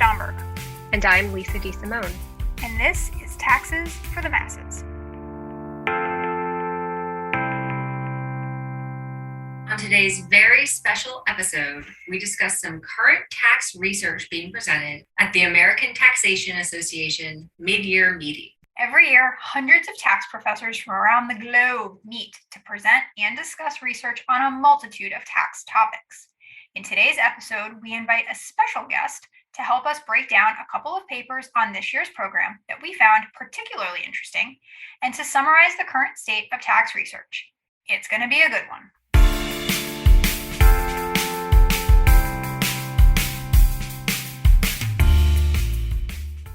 Schomburg. And I'm Lisa DeSimone. And this is Taxes for the Masses. On today's very special episode, we discuss some current tax research being presented at the American Taxation Association mid-year meeting. Every year, hundreds of tax professors from around the globe meet to present and discuss research on a multitude of tax topics. In today's episode, we invite a special guest to help us break down a couple of papers on this year's program that we found particularly interesting, and to summarize the current state of tax research. It's going to be a good one.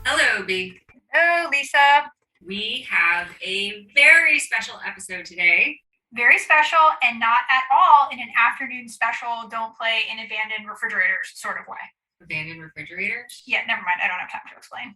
Hello, Big. Hello, Lisa. We have a very special episode today. Very special, and not at all in an afternoon special, don't play in abandoned refrigerators sort of way. Abandoned refrigerators? Yeah, never mind. I don't have time to explain.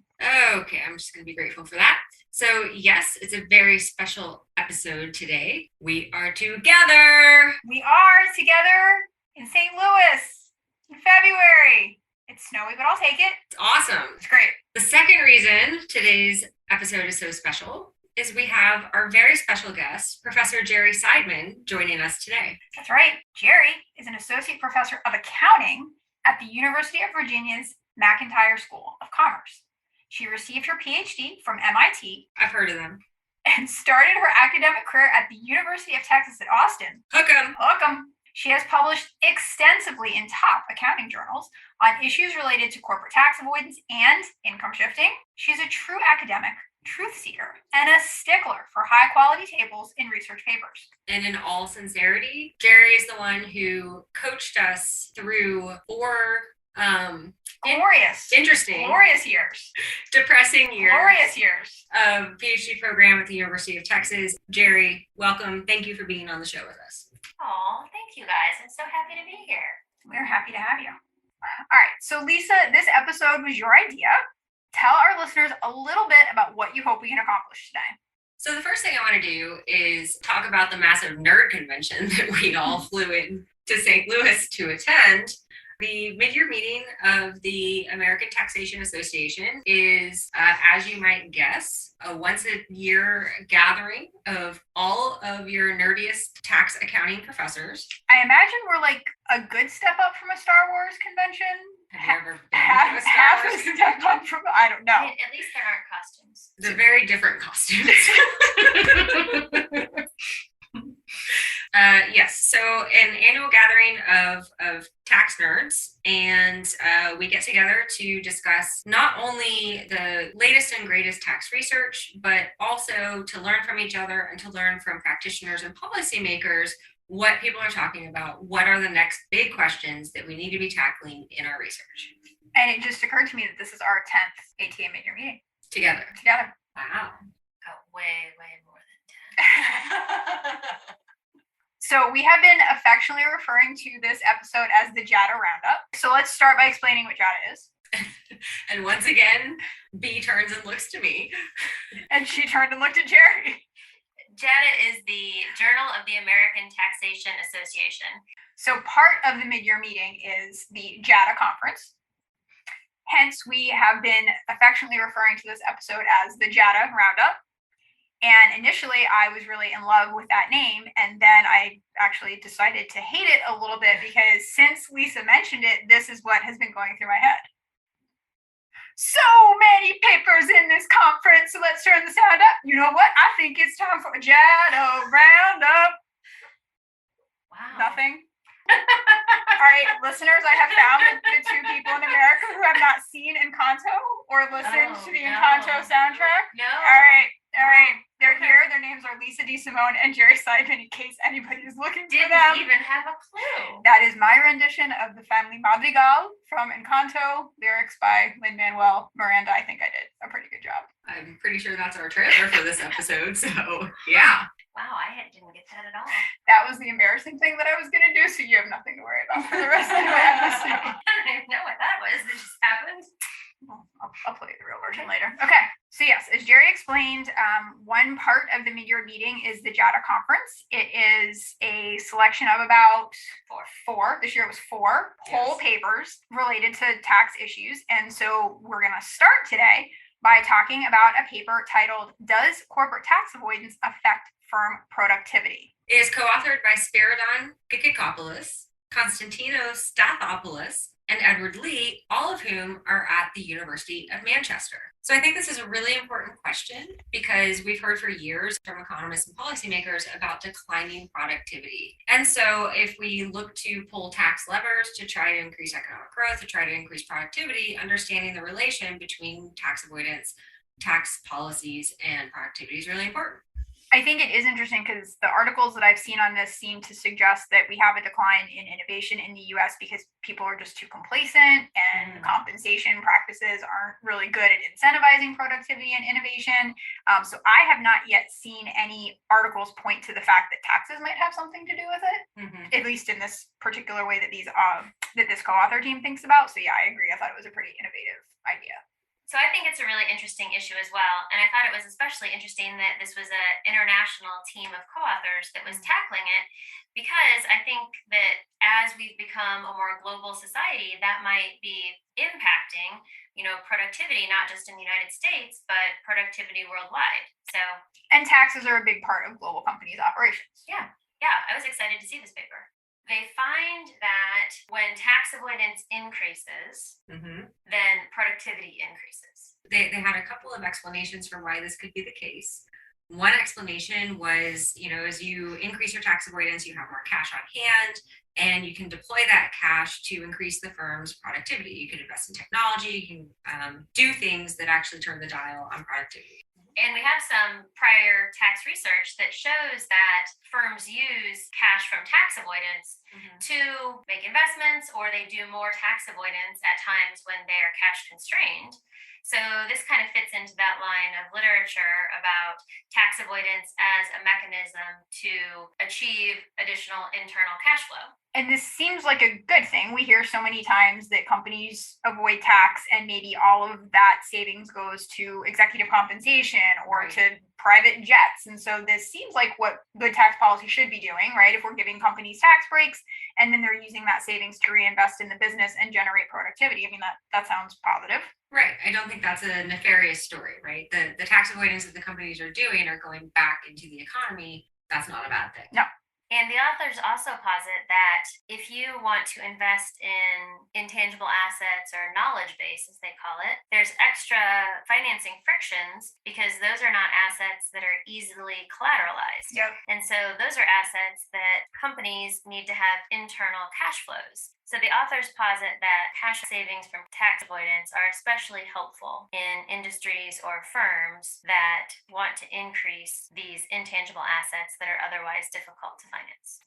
Okay, I'm just going to be grateful for that. So, yes, it's a very special episode today. We are together. We are together in St. Louis in February. It's snowy, but I'll take it. It's awesome. It's great. The second reason today's episode is so special is we have our very special guest, Professor Jerry Seidman, joining us today. That's right. Jerry is an associate professor of accounting at the University of Virginia's McIntire School of Commerce. She received her PhD from MIT. I've heard of them. And started her academic career at the University of Texas at Austin. Hook 'em. Hook 'em. She has published extensively in top accounting journals on issues related to corporate tax avoidance and income shifting. She's a true academic, truth seeker, and a stickler for high-quality tables in research papers. And in all sincerity, Jerry is the one who coached us through four glorious years, depressing years, glorious years of PhD program at the University of Texas. Jerry, welcome. Thank you for being on the show with us. Oh, thank you guys. I'm so happy to be here. We're happy to have you. All right, so Lisa, this episode was your idea. Tell our listeners a little bit about what you hope we can accomplish today. So the first thing I want to do is talk about the massive nerd convention that we all flew in to St. Louis to attend. The mid-year meeting of the American Taxation Association is, as you might guess, a once-a-year gathering of all of your nerdiest tax accounting professors. I imagine we're like a good step up from a Star Wars convention. Have you ever been to a Star Half Wars a step up from, I don't know. At least there aren't costumes. They're very different costumes. Yes, so an annual gathering of tax nerds, and we get together to discuss not only the latest and greatest tax research, but also to learn from each other and to learn from practitioners and policymakers what people are talking about, what are the next big questions that we need to be tackling in our research. And it just occurred to me that this is our 10th ATA mid-year meeting. Together. Wow. Oh, way more than 10. So we have been affectionately referring to this episode as the JATA Roundup. So let's start by explaining what JATA is. And once again, B turns and looks to me. And she turned and looked at Jerry. JATA is the Journal of the American Taxation Association. So part of the mid-year meeting is the JATA conference. Hence, we have been affectionately referring to this episode as the JATA Roundup. And initially, I was really in love with that name. And then I actually decided to hate it a little bit because since Lisa mentioned it, this is what has been going through my head. So many papers in this conference. So let's turn the sound up. You know what? I think it's time for a JATA Roundup. Wow. Nothing. All right, listeners, I have found the two people in America who have not seen Encanto or listened to the Encanto soundtrack. No. All right. They're here. Their names are Lisa DeSimone and Jerry Seidman, in case anybody is looking for Didn't them. even have a clue. That is my rendition of the Family Madrigal from Encanto, lyrics by Lin-Manuel Miranda. I think I did a pretty good job. I'm pretty sure that's our trailer for this episode, so yeah. Wow, I didn't get that at all. That was the embarrassing thing that I was going to do, so you have nothing to worry about for the rest of the episode. I don't even know what that was. It just happened. Well, I'll I'll play the real version later. Okay. So yes, as Jerry explained, one part of the mid-year meeting is the JATA conference. It is a selection of about four. This year it was four whole papers related to tax issues. And so we're going to start today by talking about a paper titled, Does Corporate Tax Avoidance Affect Firm Productivity? It is co-authored by Spiridon Gikikopoulos, Konstantinos Stathopoulos, and Edward Lee, all of whom are at the University of Manchester. So I think this is a really important question because we've heard for years from economists and policymakers about declining productivity. And so if we look to pull tax levers to try to increase economic growth, to try to increase productivity, understanding the relation between tax avoidance, tax policies, and productivity is really important. I think it is interesting because the articles that I've seen on this seem to suggest that we have a decline in innovation in the US because people are just too complacent and compensation practices aren't really good at incentivizing productivity and innovation. So I have not yet seen any articles point to the fact that taxes might have something to do with it, at least in this particular way that this co-author team thinks about. So yeah, I agree. I thought it was a pretty innovative idea. So I think it's a really interesting issue as well. And I thought it was especially interesting that this was an international team of co-authors that was tackling it, because I think that as we've become a more global society, that might be impacting, productivity, not just in the United States, but productivity worldwide. And taxes are a big part of global companies' operations. Yeah, I was excited to see this paper. They find that when tax avoidance increases, then productivity increases. They had a couple of explanations for why this could be the case. One explanation was, as you increase your tax avoidance, you have more cash on hand, and you can deploy that cash to increase the firm's productivity. You can invest in technology, you can do things that actually turn the dial on productivity. And we have some prior tax research that shows that firms use cash from tax avoidance to make investments, or they do more tax avoidance at times when they are cash constrained. So this kind of fits into that line of literature about tax avoidance as a mechanism to achieve additional internal cash flow. And this seems like a good thing. We hear so many times that companies avoid tax and maybe all of that savings goes to executive compensation or to private jets. And so this seems like what good tax policy should be doing, right? If we're giving companies tax breaks and then they're using that savings to reinvest in the business and generate productivity. I mean, that sounds positive. Right. I don't think that's a nefarious story, right? The tax avoidance that the companies are doing are going back into the economy. That's not a bad thing. No. And the authors also posit that if you want to invest in intangible assets or knowledge base, as they call it, there's extra financing frictions because those are not assets that are easily collateralized. Yep. And so those are assets that companies need to have internal cash flows. So the authors posit that cash savings from tax avoidance are especially helpful in industries or firms that want to increase these intangible assets that are otherwise difficult to finance.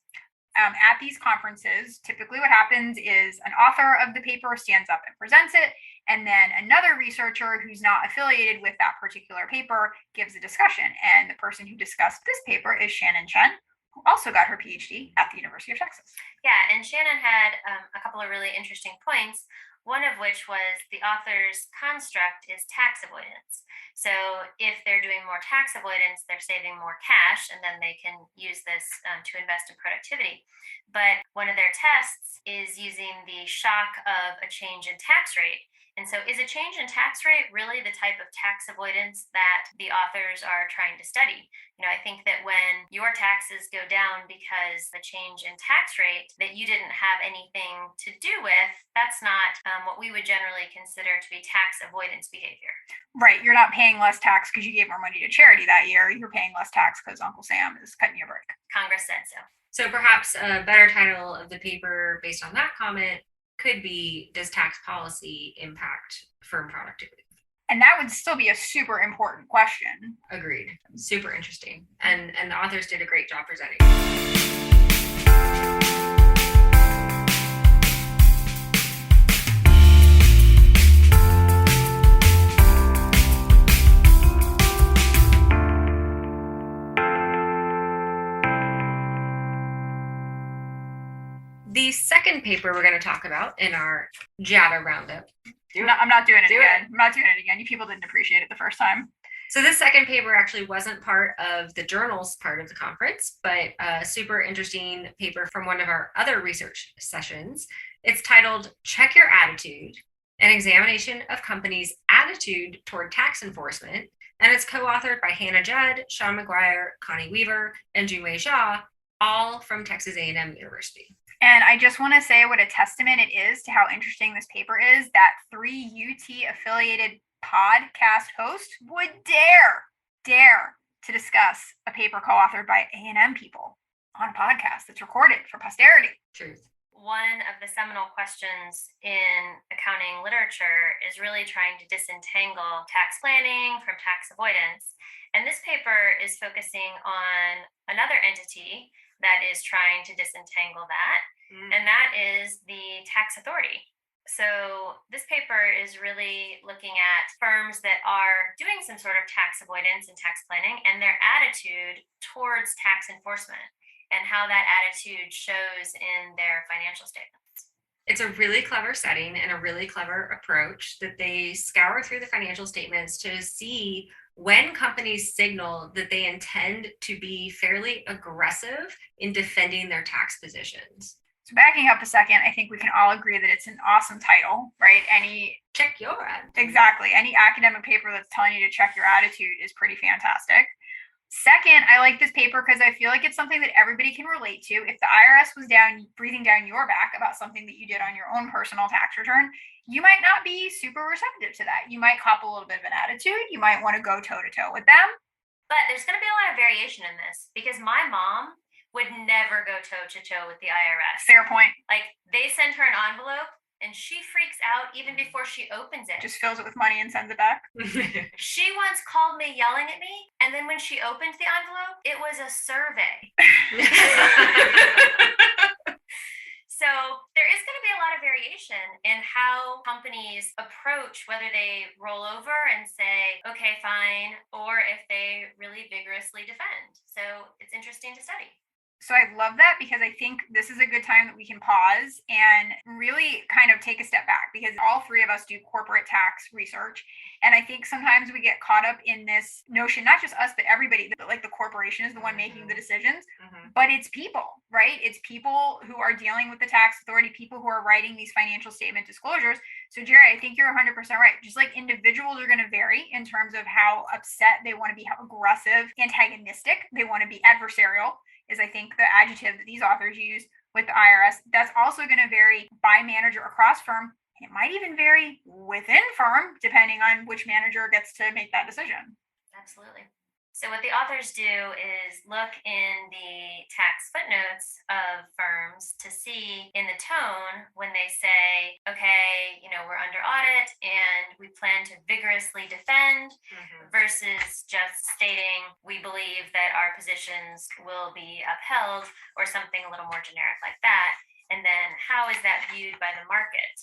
At these conferences, typically what happens is an author of the paper stands up and presents it, and then another researcher who's not affiliated with that particular paper gives a discussion. And the person who discussed this paper is Shannon Chen, who also got her PhD at the University of Texas. Yeah, and Shannon had a couple of really interesting points, one of which was the author's construct is tax avoidance. So if they're doing more tax avoidance, they're saving more cash, and then they can use this to invest in productivity. But one of their tests is using the shock of a change in tax rate. And so is a change in tax rate really the type of tax avoidance that the authors are trying to study? I think that when your taxes go down because the change in tax rate that you didn't have anything to do with, that's not what we would generally consider to be tax avoidance behavior. Right. You're not paying less tax because you gave more money to charity that year. You're paying less tax because Uncle Sam is cutting you a break. Congress said so. So perhaps a better title of the paper based on that comment could be, does tax policy impact firm productivity? And that would still be a super important question. Agreed. Super interesting. And the authors did a great job presenting. The second paper we're going to talk about in our JATA roundup I'm not doing it again. I'm not doing it again. You people didn't appreciate it the first time. So this second paper actually wasn't part of the journals part of the conference, but a super interesting paper from one of our other research sessions. It's titled Check Your Attitude, an examination of companies' attitude toward tax enforcement. And it's co-authored by Hannah Judd, Sean McGuire, Connie Weaver, and Junwei Xia, all from Texas A&M University. And I just want to say what a testament it is to how interesting this paper is that 3 UT affiliated podcast hosts would dare to discuss a paper co-authored by A&M people on a podcast that's recorded for posterity. Truth. One of the seminal questions in accounting literature is really trying to disentangle tax planning from tax avoidance. And this paper is focusing on another entity that is trying to disentangle that, and that is the tax authority. So this paper is really looking at firms that are doing some sort of tax avoidance and tax planning and their attitude towards tax enforcement, and how that attitude shows in their financial statements. It's a really clever setting and a really clever approach that they scour through the financial statements to see when companies signal that they intend to be fairly aggressive in defending their tax positions. So backing up a second, I think we can all agree that it's an awesome title, right? Check your attitude. Exactly. Any academic paper that's telling you to check your attitude is pretty fantastic. Second, I like this paper because I feel like it's something that everybody can relate to. If the IRS was breathing down your back about something that you did on your own personal tax return, you might not be super receptive to that. You might cop a little bit of an attitude. You might want to go toe-to-toe with them. But there's going to be a lot of variation in this because my mom would never go toe-to-toe with the IRS. Fair point. Like, they send her an envelope and she freaks out even before she opens it. Just fills it with money and sends it back. She once called me yelling at me, and then when she opened the envelope, it was a survey. So there is going to be a lot of variation in how companies approach whether they roll over and say, okay, fine, or if they really vigorously defend. So it's interesting to study. So I love that because I think this is a good time that we can pause and really kind of take a step back, because all three of us do corporate tax research. And I think sometimes we get caught up in this notion, not just us, but everybody, that like the corporation is the one making the decisions, but it's people, right? It's people who are dealing with the tax authority, people who are writing these financial statement disclosures. So Jerry, I think you're 100% right. Just like individuals are going to vary in terms of how upset they want to be, how aggressive, antagonistic they want to be, adversarial is I think the adjective that these authors use with the IRS. That's also going to vary by manager across firm. It might even vary within firm, depending on which manager gets to make that decision. Absolutely. So what the authors do is look in the tax footnotes of firms to see in the tone when they say, okay, we're under audit and we plan to vigorously defend, versus just stating we believe that our positions will be upheld, or something a little more generic like that. And then how is that viewed by the market,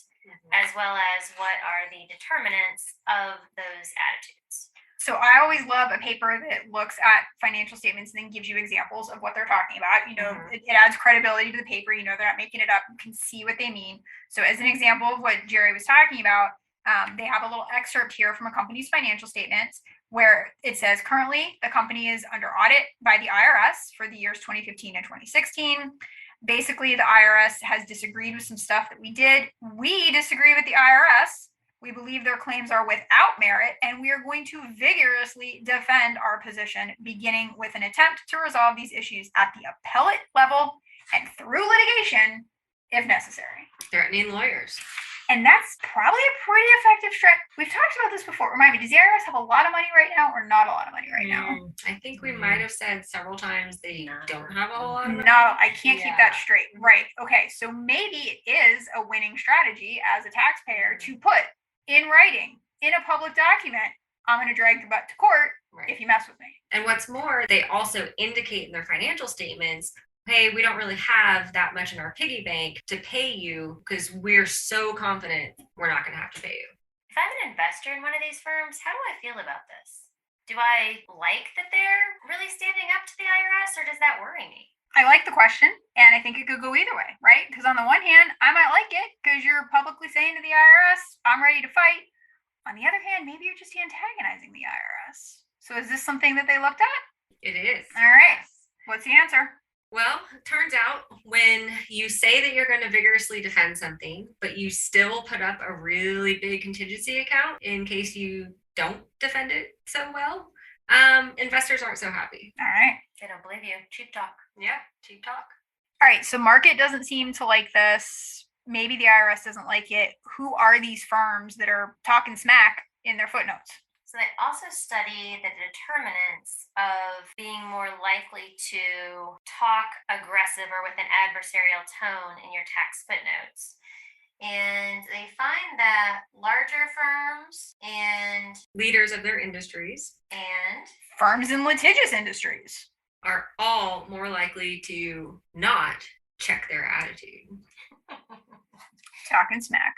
as well as what are the determinants of those attitudes. So I always love a paper that looks at financial statements and then gives you examples of what they're talking about. It adds credibility to the paper. They're not making it up. You can see what they mean. So as an example of what Jerry was talking about, they have a little excerpt here from a company's financial statements where it says currently the company is under audit by the IRS for the years 2015 and 2016. Basically, the IRS has disagreed with some stuff that we did. We disagree with the IRS. We believe their claims are without merit, and we are going to vigorously defend our position, beginning with an attempt to resolve these issues at the appellate level and through litigation if necessary. Threatening lawyers. And that's probably a pretty effective strategy. We've talked about this before. Remind me, does the IRS have a lot of money right now or not a lot of money right now? I think we might have said several times they don't have a whole lot of money. No, I can't keep that straight. Right. Okay. So maybe it is a winning strategy as a taxpayer to put in writing, in a public document, I'm going to drag your butt to court if you mess with me. And what's more, they also indicate in their financial statements, hey, we don't really have that much in our piggy bank to pay you because we're so confident we're not going to have to pay you. If I'm an investor in one of these firms, how do I feel about this? Do I like that they're really standing up to the IRS, or does that worry me? I like the question, and I think it could go either way, right? Because on the one hand, I might like it because you're publicly saying to the IRS, I'm ready to fight. On the other hand, maybe you're just antagonizing the IRS. So is this something that they looked at? It is. All right. What's the answer? Well, it turns out when you say that you're going to vigorously defend something, but you still put up a really big contingency account in case you don't defend it so well, investors aren't so happy. All right. They don't believe you. Cheap talk. Yeah, cheap talk. All right. So market doesn't seem to like this. Maybe the IRS doesn't like it. Who are these firms that are talking smack in their footnotes? So they also study the determinants of being more likely to talk aggressive or with an adversarial tone in your tax footnotes. And they find that larger firms and leaders of their industries and firms in litigious industries are all more likely to not check their attitude. Talking smack.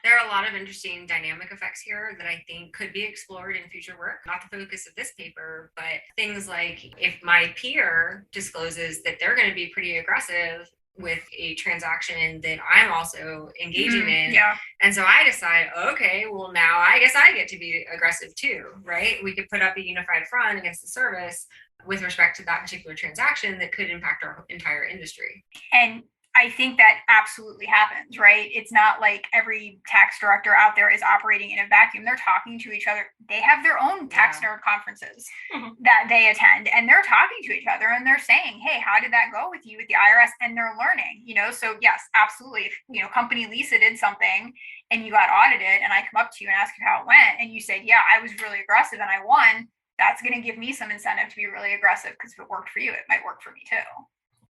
There are a lot of interesting dynamic effects here that I think could be explored in future work. Not the focus of this paper, but things like if my peer discloses that they're going to be pretty aggressive with a transaction that I'm also engaging in. Yeah. And so I decide, okay, well, now I guess I get to be aggressive too, right? We could put up a unified front against the service with respect to that particular transaction that could impact our entire industry. And I think that absolutely happens, right? It's not like every tax director out there is operating in a vacuum. They're talking to each other. They have their own tax nerd conferences that they attend, and they're talking to each other and they're saying, hey, how did that go with you with the IRS? And they're learning, so yes, absolutely. If, company Lisa did something and you got audited and I come up to you and ask you how it went and you said, yeah, I was really aggressive and I won, that's going to give me some incentive to be really aggressive because if it worked for you, it might work for me too.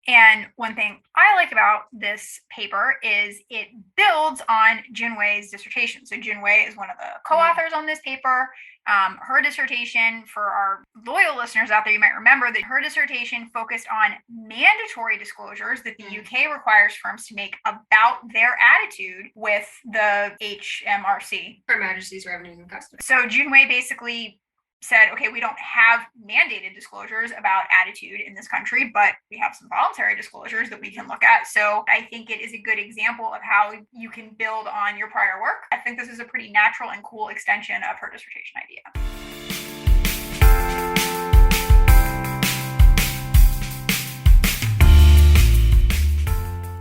And one thing I like about this paper is it builds on Jinwei's dissertation. So Jinwei is one of the co-authors on this paper. Her dissertation, for our loyal listeners out there, you might remember that her dissertation focused on mandatory disclosures that the UK requires firms to make about their attitude with the HMRC. Her Majesty's Revenues and Customs. So Jinwei basically said, okay, we don't have mandated disclosures about attitude in this country, but we have some voluntary disclosures that we can look at. So I think it is a good example of how you can build on your prior work. I think this is a pretty natural and cool extension of her dissertation idea.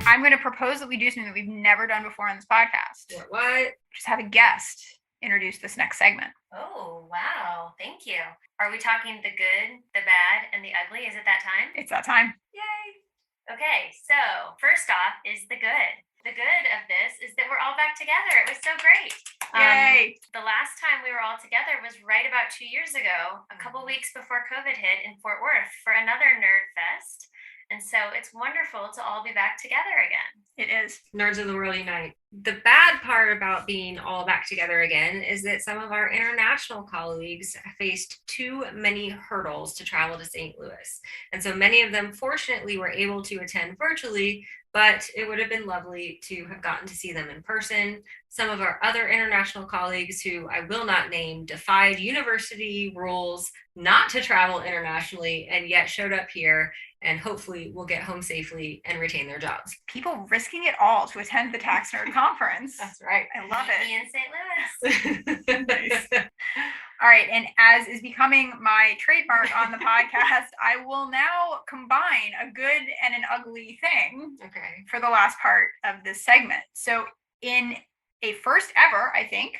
I'm going to propose that we do something that we've never done before on this podcast. What? Just have a guest introduce this next segment. Oh, wow. Thank you. Are we talking the good, the bad, and the ugly? Is it that time? It's that time. Yay. Okay, so first off is the good. The good of this is that we're all back together. It was so great. Yay. The last time we were all together was right about 2 years ago, a couple weeks before COVID hit in Fort Worth for another Nerd Fest. And so it's wonderful to all be back together again. It is. Nerds of the world unite. The bad part about being all back together again is that some of our international colleagues faced too many hurdles to travel to St. Louis. And so many of them, fortunately, were able to attend virtually, but it would have been lovely to have gotten to see them in person. Some of our other international colleagues, who I will not name, defied university rules not to travel internationally and yet showed up here and hopefully will get home safely and retain their jobs. People risking it all to attend the Tax Nerd Conference. That's right. I love it. Me in St. Louis. Nice. All right. And as is becoming my trademark on the podcast, I will now combine a good and an ugly thing for the last part of this segment. So in a first ever, I think,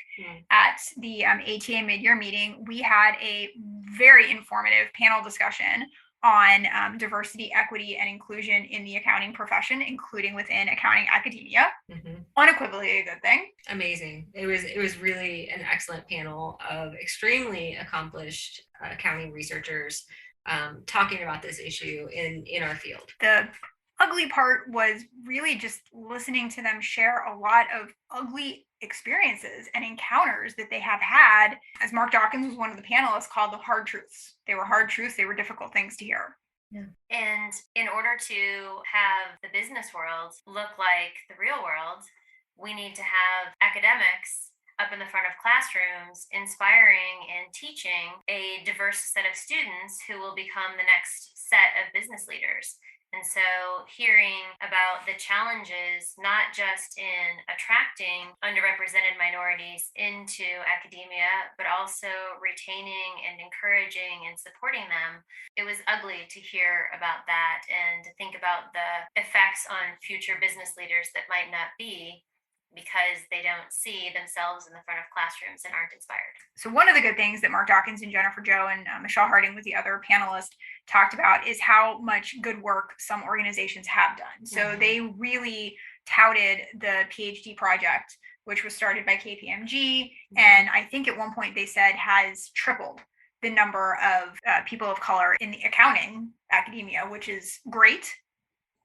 at the ATA mid-year meeting, we had a very informative panel discussion on diversity, equity, and inclusion in the accounting profession, including within accounting academia. Unequivocally a good thing. Amazing. It was really an excellent panel of extremely accomplished accounting researchers talking about this issue in our field. The ugly part was really just listening to them share a lot of ugly experiences and encounters that they have had. As Mark Dawkins was one of the panelists, called the hard truths. They were hard truths. They were difficult things to hear. Yeah. And in order to have the business world look like the real world, we need to have academics up in the front of classrooms, inspiring and teaching a diverse set of students who will become the next set of business leaders. And so hearing about the challenges, not just in attracting underrepresented minorities into academia, but also retaining and encouraging and supporting them, it was ugly to hear about that and to think about the effects on future business leaders that might not be, because they don't see themselves in the front of classrooms and aren't inspired. So one of the good things that Mark Dawkins and Jennifer Joe and Michelle Harding was the other panelist talked about is how much good work some organizations have done. So they really touted the PhD project, which was started by KPMG, and I think at one point they said has tripled the number of people of color in the accounting academia, which is great,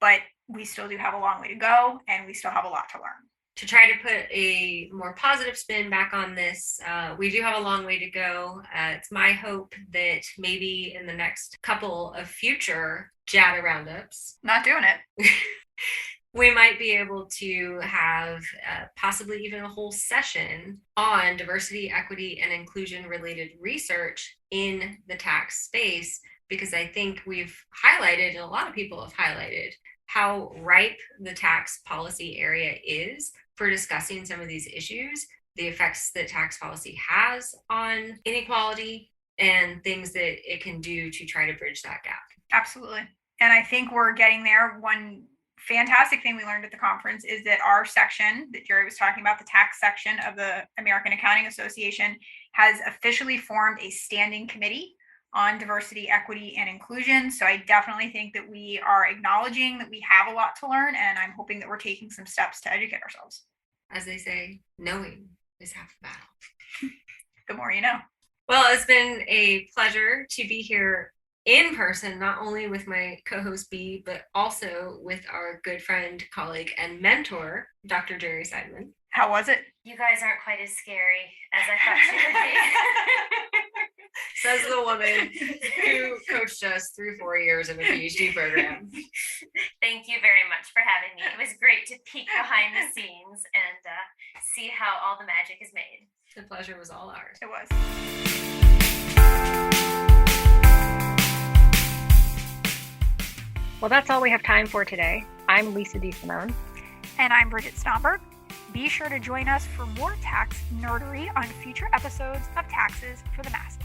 but we still do have a long way to go, and we still have a lot to learn. To try to put a more positive spin back on this, we do have a long way to go. It's my hope that maybe in the next couple of future JADA roundups, Not doing it. we might be able to have possibly even a whole session on diversity, equity, and inclusion related research in the tax space, because I think we've highlighted, and a lot of people have highlighted, how ripe the tax policy area is for discussing some of these issues, the effects that tax policy has on inequality, and things that it can do to try to bridge that gap. Absolutely. And I think we're getting there. One fantastic thing we learned at the conference is that our section that Jerry was talking about, the tax section of the American Accounting Association, has officially formed a standing committee on diversity, equity, and inclusion. So I definitely think that we are acknowledging that we have a lot to learn, and I'm hoping that we're taking some steps to educate ourselves. As they say, knowing is half the battle. The more you know. Well, it's been a pleasure to be here in person, not only with my co-host B, but also with our good friend, colleague, and mentor, Dr. Jerry Seidman. How was it? You guys aren't quite as scary as I thought you would be. Says the woman who coached us through 4 years of a PhD program. Thank you very much for having me. It was great to peek behind the scenes and see how all the magic is made. The pleasure was all ours. It was. Well, that's all we have time for today. I'm Lisa DeSimone. And I'm Bridget Stomberg. Be sure to join us for more tax nerdery on future episodes of Taxes for the Masses.